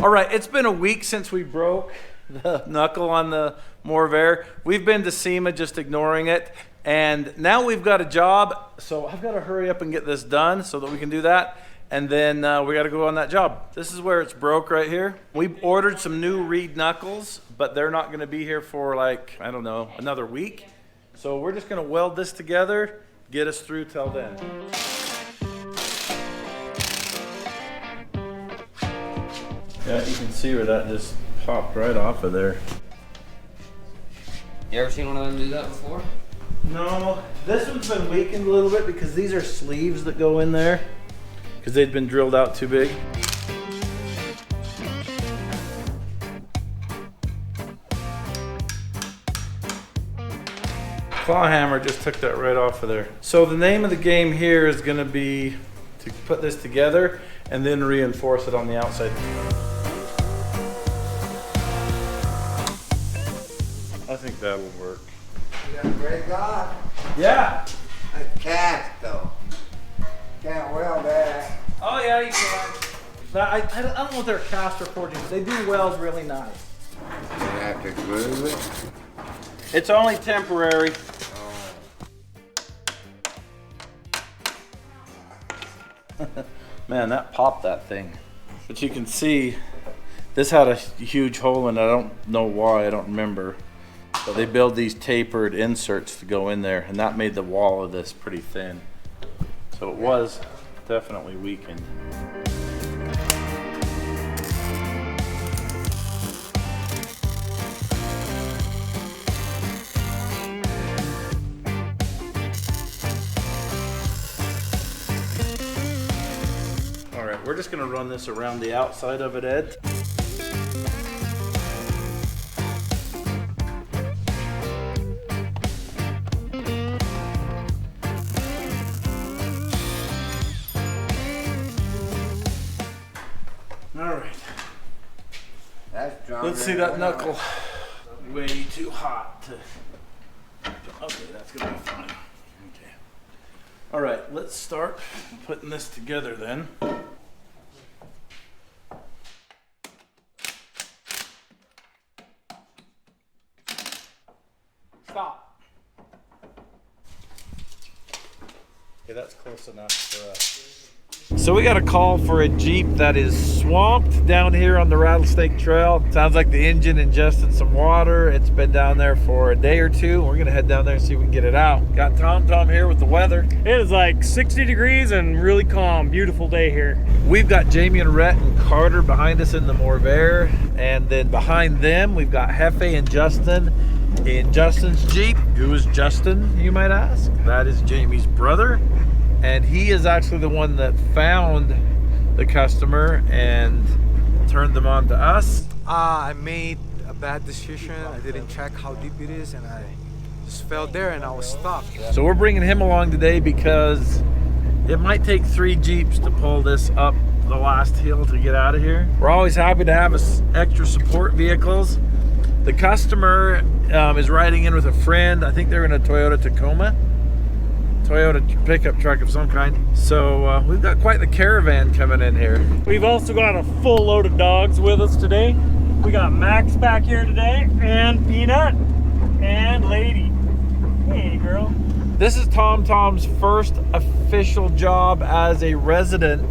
All right, it's been a week since we broke the knuckle on the Morrvair. We've been to SEMA just ignoring it, and now we've got a job, so I've got to hurry up and get this done so that we can do that, and then we got to go on that job. This is where it's broke right here. We ordered some new reed knuckles, but they're not going to be here for like, I don't know, another week. So we're just going to weld this together, get us through till then. Yeah, you can see where that just popped right off of there. You ever seen one of them do that before? No, this one's been weakened a little bit because these are sleeves that go in there because they'd been drilled out too big. Claw hammer just took that right off of there. So the name of the game here is going to be to put this together and then reinforce it on the outside. I think that'll work. You got a great God. Yeah. A cast though. Can't weld that. Oh yeah, you can. I don't know if they're cast or forging. They do weld really nice. You have to glue it. It's only temporary. Oh. Man, that popped that thing. But you can see this had a huge hole in it. I don't know why, I don't remember. But they build these tapered inserts to go in there, and that made the wall of this pretty thin. So it was definitely weakened. All right, we're just gonna run this around the outside of it, Ed. Let's see that knuckle. Way too hot to. Okay, that's gonna be fine. Okay. All right, let's start putting this together then. Stop. Okay, that's close enough for us. So we got a call for a Jeep that is swamped down here on the Rattlesnake Trail. Sounds like the engine ingested some water. It's been down there for a day or two. We're gonna head down there and see if we can get it out. Got Tom here with the weather. It is like 60 degrees and really calm. Beautiful day here. We've got Jamie and Rhett and Carter behind us in the Morrvair. And then behind them, we've got Hefe and Justin in Justin's Jeep. Who is Justin, you might ask? That is Jamie's brother. And he is actually the one that found the customer and turned them on to us. I made a bad decision. I didn't check how deep it is, and I just fell there and I was stuck. So we're bringing him along today because it might take 3 Jeeps to pull this up the last hill to get out of here. We're always happy to have extra support vehicles. The customer is riding in with a friend. I think they're in a Toyota Tacoma. Toyota pickup truck of some kind. So we've got quite the caravan coming in here. We've also got a full load of dogs with us today. We got Max back here today, and Peanut, and Lady. Hey girl. This is Tom's first official job as a resident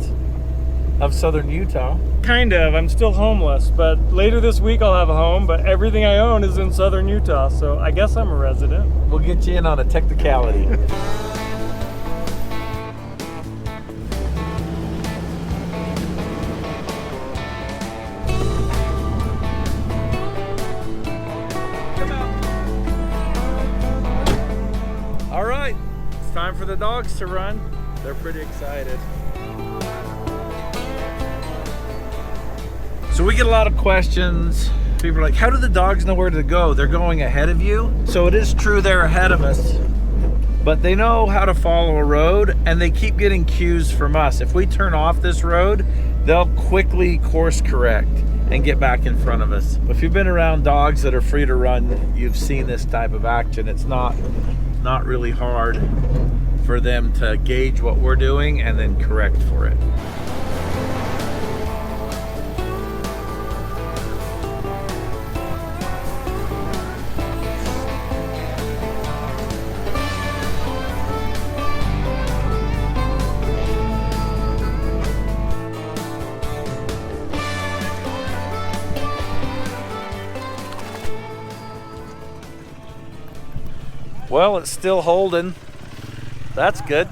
of Southern Utah. Kind of, I'm still homeless, but later this week I'll have a home, but everything I own is in Southern Utah, so I guess I'm a resident. We'll get you in on a technicality. All right, it's time for the dogs to run. They're pretty excited. So we get a lot of questions. People are like, how do the dogs know where to go? They're going ahead of you. So it is true they're ahead of us, but they know how to follow a road and they keep getting cues from us. If we turn off this road, they'll quickly course correct and get back in front of us. If you've been around dogs that are free to run, you've seen this type of action. It's not really hard for them to gauge what we're doing and then correct for it. Well, it's still holding. That's good.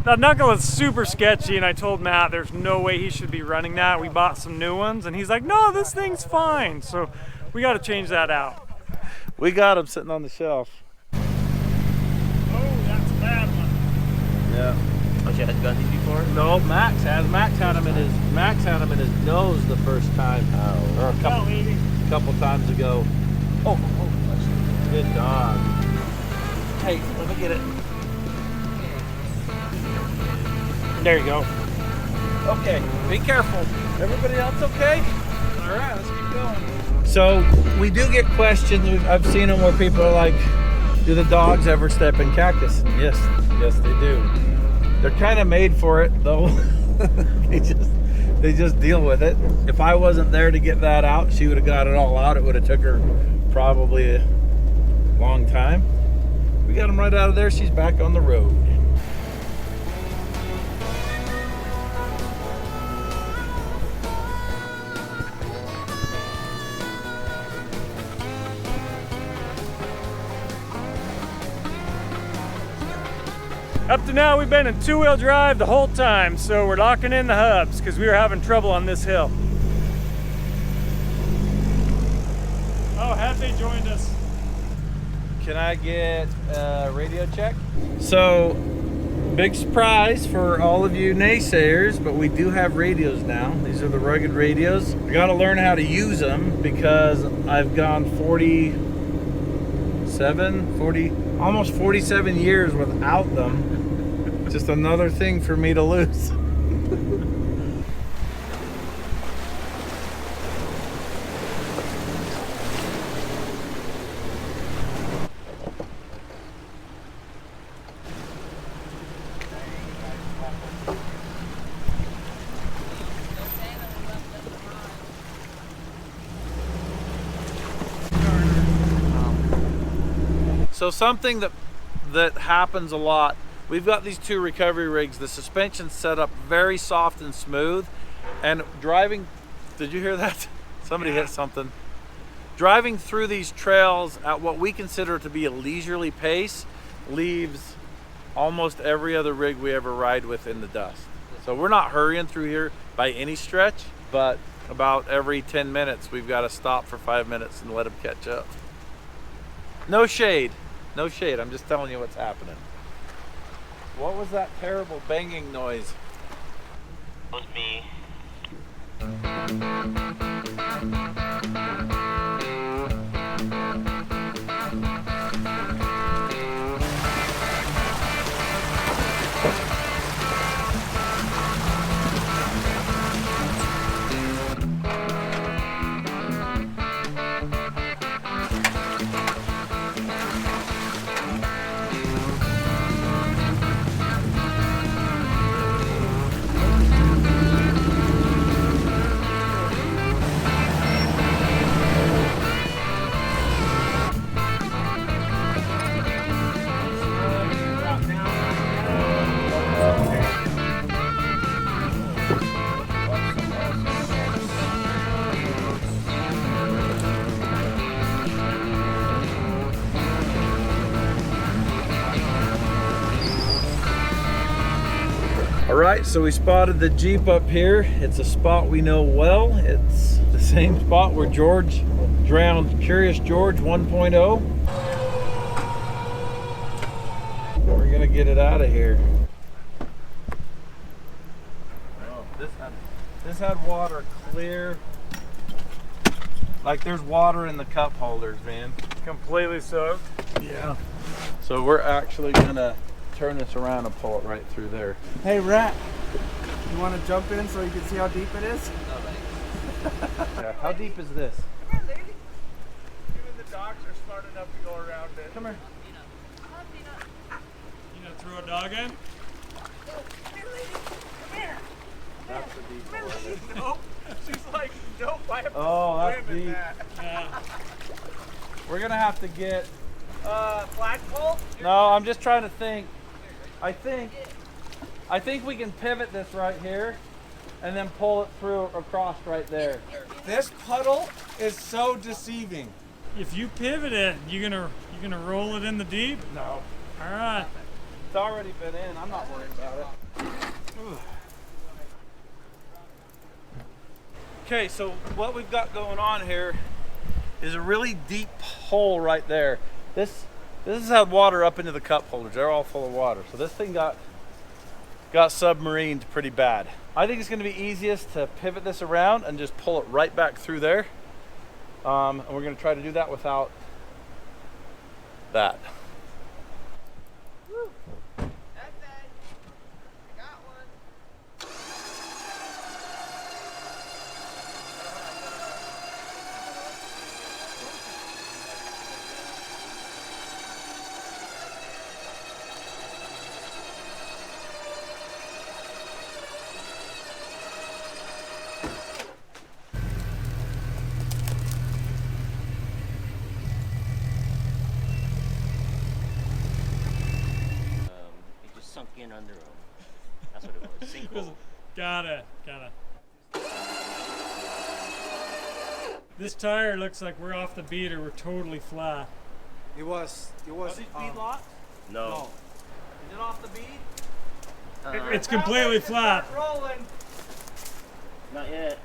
That knuckle is super sketchy, and I told Matt there's no way he should be running that. We bought some new ones, and he's like, no, this thing's fine. So we got to change that out. We got him sitting on the shelf. Oh, that's a bad one. Yeah. Oh, you had done these before? No, Max has. Max had him in his nose the first time. Oh. Or a couple times ago. Oh, that's good dog. Hey, let me get it. There you go. Okay, be careful. Everybody else okay? All right, let's keep going. So we do get questions. I've seen them where people are like, do the dogs ever step in cactus? Yes, they do. They're kind of made for it though. they just deal with it. If I wasn't there to get that out, she would have got it all out. It would have took her probably a long time. We got them right out of there. She's back on the road. Up to now, we've been in two-wheel drive the whole time, so we're locking in the hubs because we were having trouble on this hill. Oh, have they joined us? Can I get a radio check? So, big surprise for all of you naysayers, but we do have radios now. These are the rugged radios. I gotta learn how to use them because I've gone almost 47 years without them. Just another thing for me to lose. So something that happens a lot, we've got these two recovery rigs. The suspension's set up very soft and smooth, and driving, did you hear that? Somebody hit something. Driving through these trails at what we consider to be a leisurely pace leaves almost every other rig we ever ride with in the dust. So we're not hurrying through here by any stretch, but about every 10 minutes we've got to stop for 5 minutes and let them catch up. No shade. No shade, I'm just telling you what's happening. What was that terrible banging noise? It was me. All right, so we spotted the Jeep up here. It's a spot we know well. It's the same spot where George drowned Curious George 1.0. We're gonna get it out of here. Oh, this had water clear. Like there's water in the cup holders, man. Completely soaked. Yeah. So we're actually gonna turn this around and pull it right through there. Hey, Rat, you want to jump in so you can see how deep it is? Yeah. How deep is this? Come here, lady. Even the dogs are smart enough to go around it. Come here. You gonna throw a dog in? Come here, lady. Come here. That's the deep Come one. here, lady. Nope. She's like, nope, I have to Oh, that's swim in deep. that. Yeah. We're gonna have to get. Flagpole? No, I'm just trying to think. I think we can pivot this right here, and then pull it through across right there. This puddle is so deceiving. If you pivot it, you gonna roll it in the deep? No. All right. It's already been in. I'm not worried about it. Okay, so what we've got going on here is a really deep hole right there. This has had water up into the cup holders. They're all full of water. So this thing got submarined pretty bad. I think it's going to be easiest to pivot this around and just pull it right back through there. And we're going to try to do that without that. It just sunk in under him. That's what it was. Sinkhole. Got it. This tire looks like we're off the beat or we're totally flat. It was. locked? No. Is it off the bead? It's completely flat. Rolling. Not yet.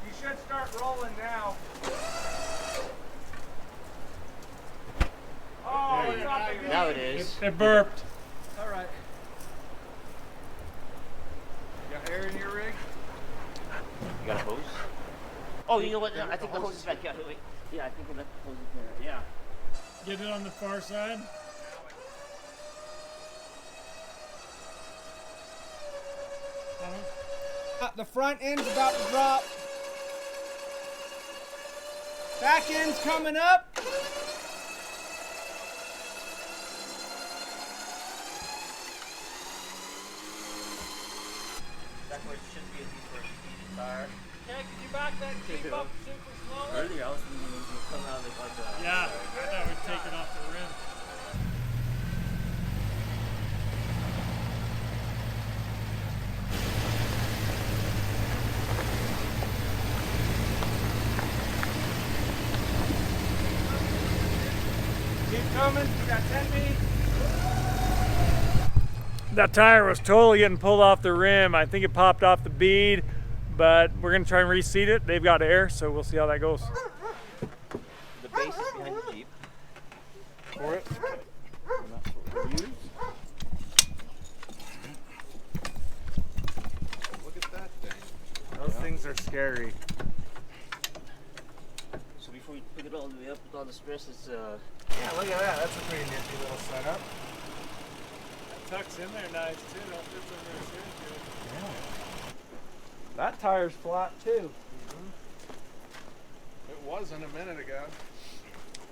You should start rolling now. Oh, it's off the bead. Now it is. It burped. All right. You got air in your rig? You got a hose? Oh, you know what? I think the hose is back. Yeah, wait. Yeah, I think we left the hose in there. Yeah. Get it on the far side. The front end's about to drop. Back end's coming up. That's where it should be, at least where you need a tire. Can you back that Jeep up super slow? Earlier, I was thinking it would come out like a... Yeah, I thought we'd take it off the rim. Keep coming. We got 10 feet. That tire was totally getting pulled off the rim. I think it popped off the bead, but we're gonna try and reseat it. They've got air, so we'll see how that goes. The base is behind the Jeep. For it. And that's what we use. Look at that thing. Those things are scary. So before we pick it all the way up with all the stress, it's Yeah, look at that. That's a pretty nifty little setup. Tucks in there nice too. Don't fit in there too. That tire's flat too. It wasn't a minute ago.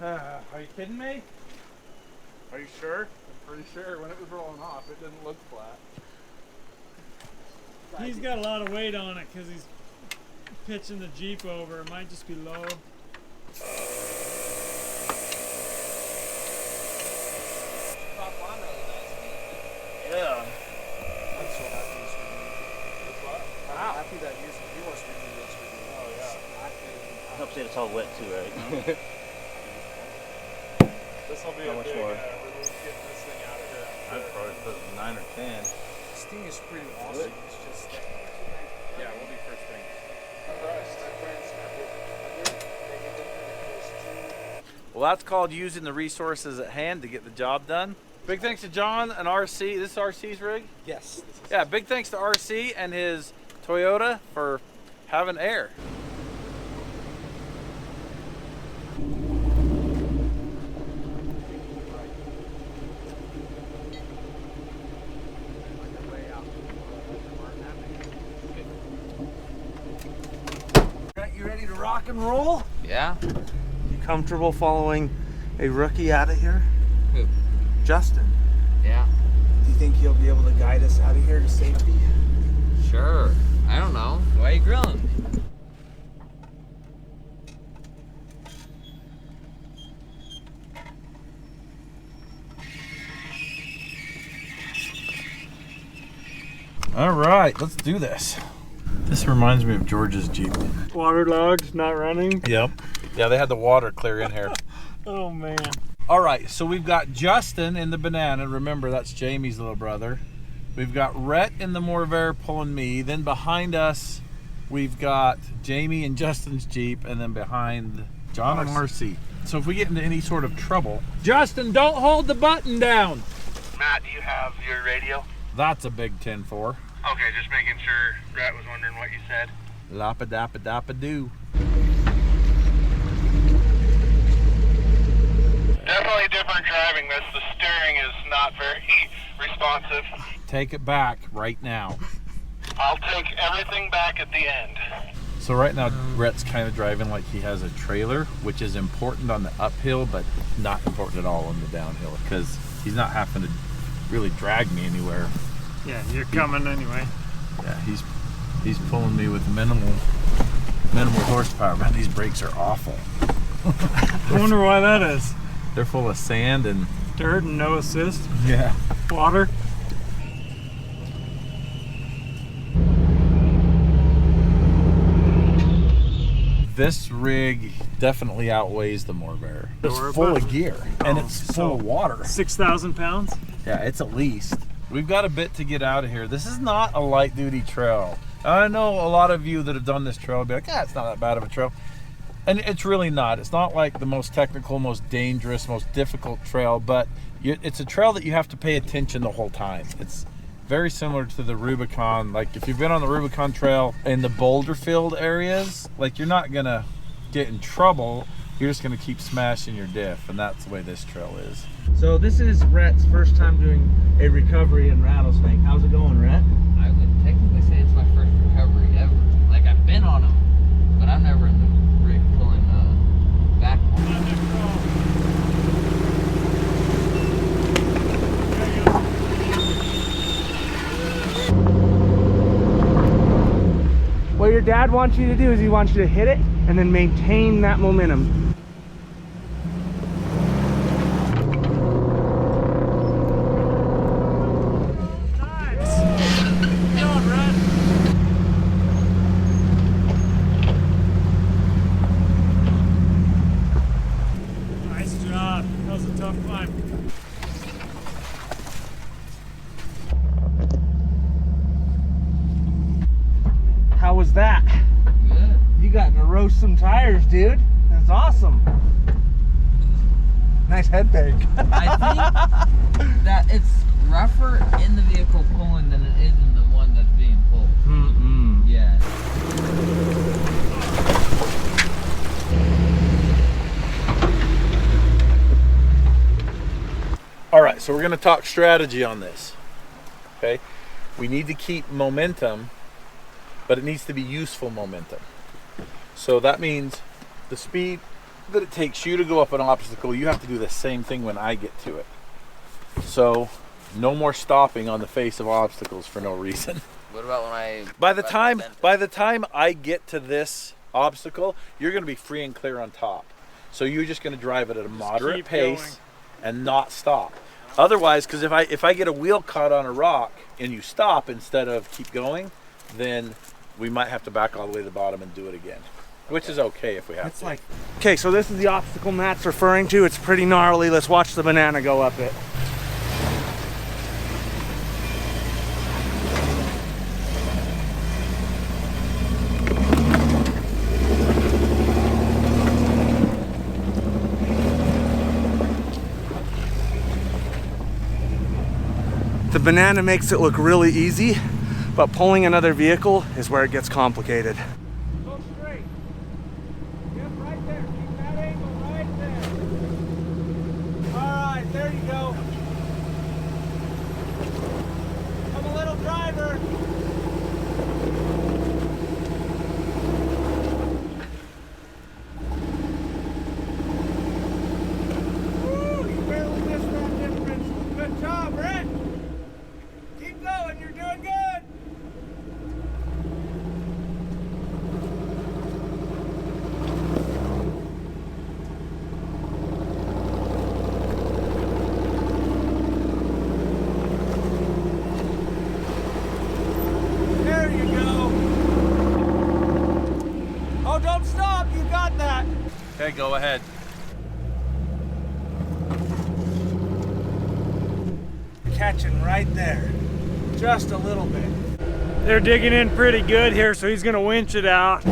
Are you kidding me? Are you sure? I'm pretty sure when it was rolling off, it didn't look flat. He's got a lot of weight on it because he's pitching the Jeep over. It might just be low. yeah. I'm so happy he's renewed. I'm happy that he was renewed yesterday. Oh yeah. Helps that it's all wet too, right? This will be How a much big more? release getting this thing out of here. I'd probably put 9 or 10. This thing is pretty awesome. It's just Yeah, we'll be first thing. Well, that's called using the resources at hand to get the job done. Big thanks to John and RC. This is RC's rig? yes. Yeah, big thanks to RC and his Toyota for having air. You ready to rock and roll? Yeah? You comfortable following a rookie out of here? Who? Justin. Yeah. Do you think he'll be able to guide us out of here to safety? Sure. I don't know. Why are you grilling me? All right, let's do this. This reminds me of George's Jeep. Waterlogged, not running. Yep. Yeah, they had the water clear in here. Oh man. All right, so we've got Justin in the Banana. Remember, that's Jamie's little brother. We've got Rhett in the Morrvair pulling me. Then behind us, we've got Jamie and Justin's Jeep, and then behind John and Marcy. So if we get into any sort of trouble, Justin, don't hold the button down. Matt, do you have your radio? That's a big 10-4. Okay, just making sure. Brett was wondering what you said. Lapa-dapa-dapa-doo. Definitely different driving this. The steering is not very responsive. Take it back right now. I'll take everything back at the end. So right now, Rhett's kind of driving like he has a trailer, which is important on the uphill, but not important at all on the downhill, because he's not having to really drag me anywhere. Yeah, you're coming anyway. Yeah, he's pulling me with minimal horsepower. Man, these brakes are awful. I wonder why that is. They're full of sand and Dirt and no assist. yeah. Water. This rig definitely outweighs the Morrvair. It's full of gear and it's full of water. 6,000 pounds. Yeah, it's at least. We've got a bit to get out of here. This is not a light duty trail. I know a lot of you that have done this trail will be like, it's not that bad of a trail. And it's really not. It's not like the most technical, most dangerous, most difficult trail, but it's a trail that you have to pay attention the whole time. It's very similar to the Rubicon. Like if you've been on the Rubicon trail in the boulder filled areas, like you're not gonna get in trouble. You're just gonna keep smashing your diff, and that's the way this trail is. So this is Rhett's first time doing a recovery in Rattlesnake. How's it going, Rhett? I would technically say it's my first recovery ever. Like I've been on them, but I'm never in the rig pulling back. What your dad wants you to do is he wants you to hit it and then maintain that momentum. Nice job. That was a tough climb. How was that? Good. You got to roast some tires, dude. That's awesome. Nice head fake. I think that it's rougher in the vehicle pulling than it is in the one that's being pulled. Yeah. All right, so we're gonna talk strategy on this, okay? We need to keep momentum, but it needs to be useful momentum. So that means the speed that it takes you to go up an obstacle, you have to do the same thing when I get to it. So no more stopping on the face of obstacles for no reason. What about when I... By the time I get to this obstacle, you're gonna be free and clear on top. So you're just gonna drive it at a moderate keep pace going. and not stop. Otherwise, because if I get a wheel caught on a rock and you stop instead of keep going, then we might have to back all the way to the bottom and do it again, which is okay if we have to. Okay, so this is the obstacle Matt's referring to. It's pretty gnarly. Let's watch the Banana go up it. The Banana makes it look really easy, but pulling another vehicle is where it gets complicated. Go straight. Yep, right there. Keep that angle right there. All right, there you go. I'm a little driver. Woo, you barely missed that difference. Good job, Brett. Keep going, you're doing good. Okay, go ahead. Catching right there. Just a little bit. They're digging in pretty good here, so he's gonna winch it out.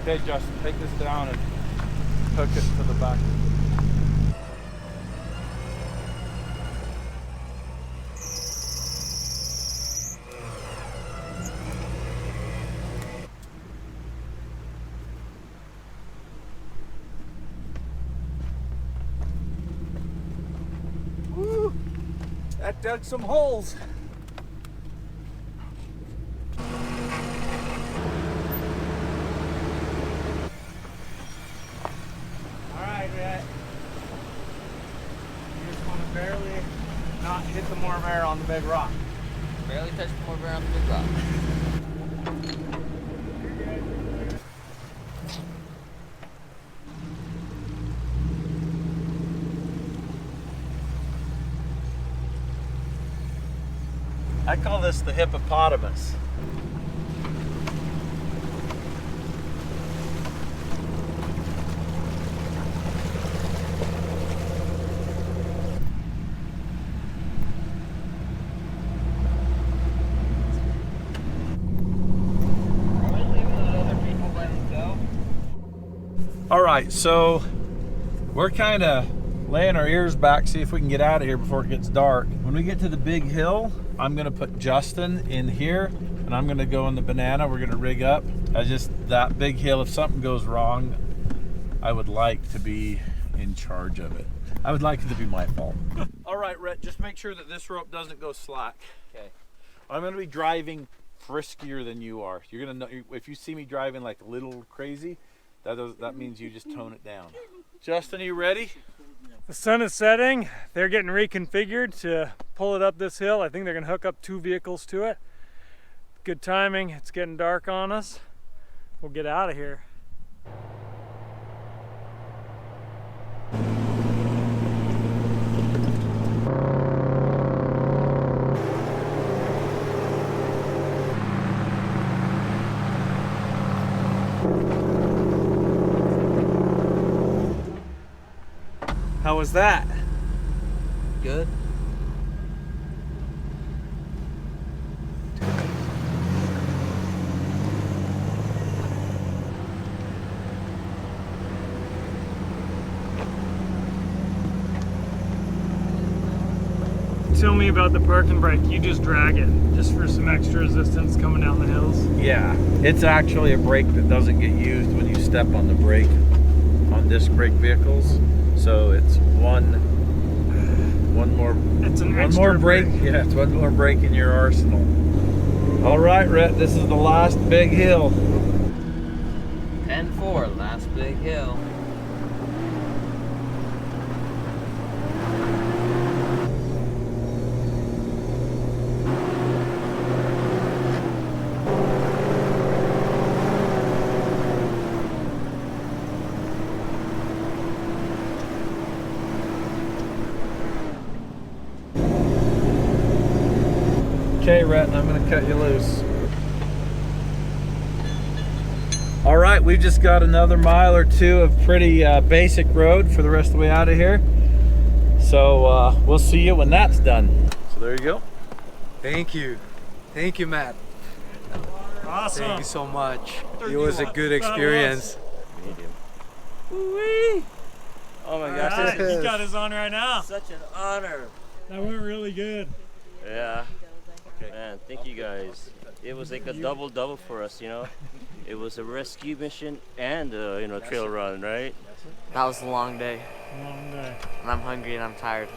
Okay, Justin, take this down and hook it to the back. Woo! That dug some holes. Barely not hit the Morrvair on the big rock. Barely touched the Morrvair on the big rock. I call this the hippopotamus. All right, so we're kind of laying our ears back, see if we can get out of here before it gets dark. When we get to the big hill, I'm gonna put Justin in here and I'm gonna go in the banana. We're gonna rig up. That big hill, if something goes wrong, I would like to be in charge of it. I would like it to be my fault. All right, Rhett, just make sure that this rope doesn't go slack. Okay. I'm gonna be driving friskier than you are. You're gonna know, if you see me driving like a little crazy, that means you just tone it down. Justin, are you ready? The sun is setting. They're getting reconfigured to pull it up this hill. I think they're gonna hook up 2 vehicles to it. Good timing. It's getting dark on us. We'll get out of here. How was that? Good. Tell me about the parking brake. You just drag it just for some extra resistance coming down the hills. Yeah, it's actually a brake that doesn't get used when you step on the brake on disc brake vehicles. So it's one more. It's an one extra more brake. Yeah, it's one more brake in your arsenal. All right, Rhett, this is the last big hill. 10-4, last big hill. Okay, Rhett, I'm gonna cut you loose. All right, we've just got another mile or two of pretty basic road for the rest of the way out of here. So we'll see you when that's done. So there you go. Thank you. Thank you, Matt. Awesome. Thank you so much. It was a good experience. Woo-wee. Oh my gosh, Alright, this he is got his on right now. such an honor. That went really good. Yeah. Man, thank you guys. It was like a double for us, you know. It was a rescue mission and trail run, right? That was a long day, Long day. and I'm hungry and I'm tired.